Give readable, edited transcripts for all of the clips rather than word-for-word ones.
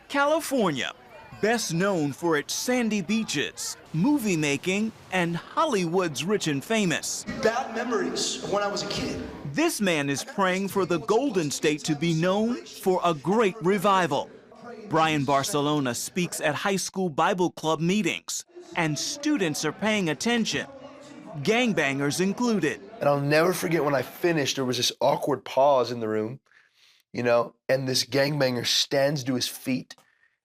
California, best known for its sandy beaches, movie making, and Hollywood's rich and famous. Bad memories of when I was a kid. This man is praying for the Golden State to be known for a great revival. Brian Barcelona speaks at high school Bible club meetings, and students are paying attention, gangbangers included. And I'll never forget when I finished, there was this awkward pause in the room, you know, and this gangbanger stands to his feet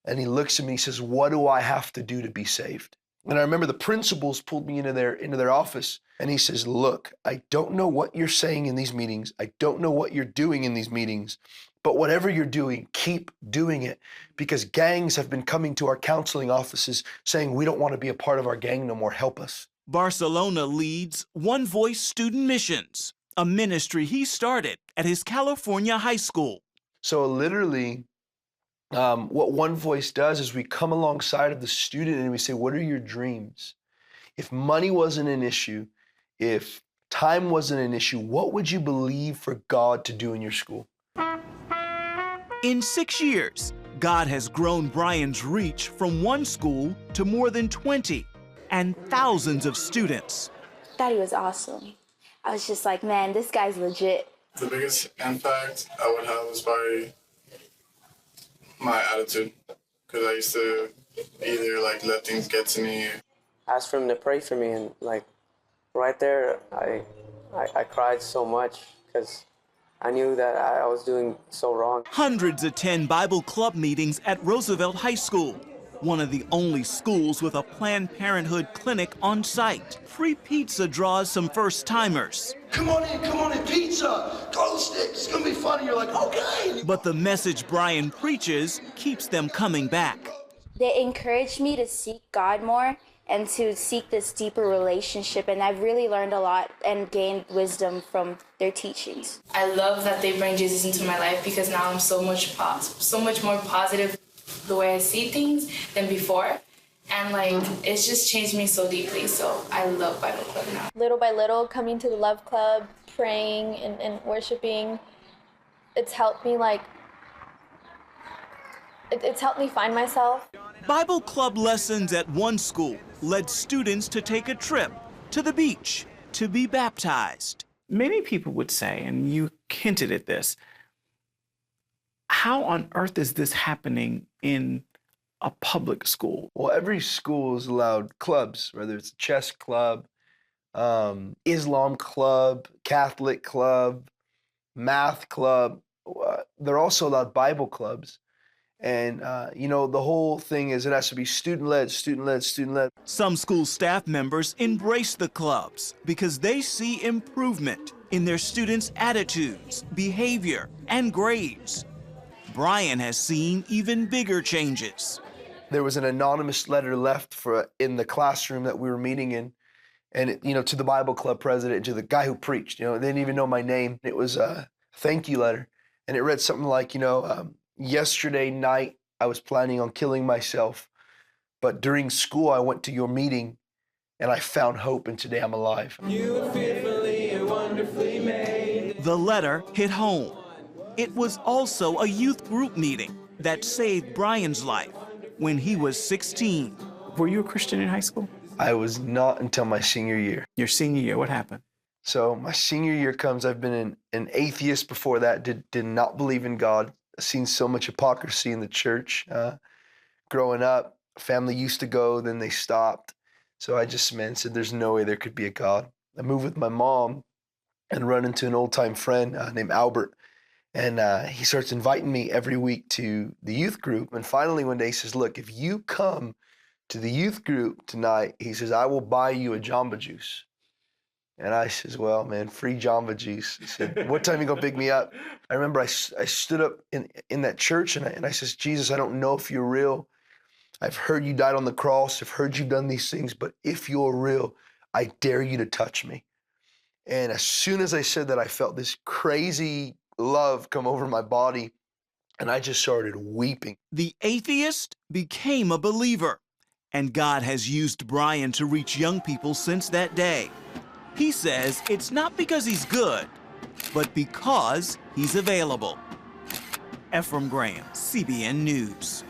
and he looks at me and he says, "What do I have to do to be saved?" And I remember the principals pulled me into their office and he says, "Look, I don't know what you're saying in these meetings. I don't know what you're doing in these meetings, but whatever you're doing, keep doing it, because gangs have been coming to our counseling offices saying, we don't want to be a part of our gang no more, help us." Barcelona leads One Voice Student Missions, a ministry he started at his California high school. So literally, what One Voice does is we come alongside of the student and we say, what are your dreams? If money wasn't an issue, if time wasn't an issue, what would you believe for God to do in your school? In 6 years, God has grown Brian's reach from one school to more than 20 and thousands of students. I thought he was awesome. I was just like, man, this guy's legit. The biggest impact I would have was by my attitude, because I used to either like let things get to me. Asked for him to pray for me, and like right there, I cried so much because I knew that I was doing so wrong. Hundreds attend Bible club meetings at Roosevelt High School, one of the only schools with a Planned Parenthood clinic on site. Free pizza draws some first-timers. Come on in, pizza, glow sticks, it's gonna be fun. And you're like, okay. But the message Brian preaches keeps them coming back. They encouraged me to seek God more and to seek this deeper relationship, and I've really learned a lot and gained wisdom from their teachings. I love that they bring Jesus into my life, because now I'm so much more positive the way I see things than before. And like, it's just changed me so deeply, so I love Bible Club now. Little by little, coming to the Love Club, praying and worshiping, it's helped me it's helped me find myself. Bible club lessons at one school led students to take a trip to the beach to be baptized. Many people would say, and you hinted at this, how on earth is this happening in a public school? Well, every school is allowed clubs, whether it's a chess club, Islam club, Catholic club, math club. They're also allowed Bible clubs. And, you know, the whole thing is it has to be student-led, student-led, student-led. Some school staff members embrace the clubs because they see improvement in their students' attitudes, behavior, and grades. Brian has seen even bigger changes. There was an anonymous letter left in the classroom that we were meeting in, and it, you know, to the Bible club president, to the guy who preached. You know, they didn't even know my name. It was a thank you letter, and it read something like, you know, yesterday night I was planning on killing myself, but during school I went to your meeting, and I found hope, and today I'm alive. You were fearfully and wonderfully made. The letter hit home. It was also a youth group meeting that saved Brian's life when he was 16. Were you a Christian in high school? I was not until my senior year. Your senior year, what happened? So my senior year comes, I've been an atheist before that, did not believe in God. I've seen so much hypocrisy in the church. Growing up, family used to go, then they stopped. So I just, man, said there's no way there could be a God. I moved with my mom and run into an old-time friend named Albert. And he starts inviting me every week to the youth group. And finally one day he says, look, if you come to the youth group tonight, he says, I will buy you a Jamba Juice. And I says, well, man, free Jamba Juice. He said, what time you gonna pick me up? I remember I stood up in that church and I says, Jesus, I don't know if you're real. I've heard you died on the cross. I've heard you've done these things, but if you're real, I dare you to touch me. And as soon as I said that, I felt this crazy love come over my body, and I just started weeping. The atheist became a believer, and God has used Brian to reach young people since that day. He says it's not because he's good, but because he's available. Ephraim Graham, CBN News.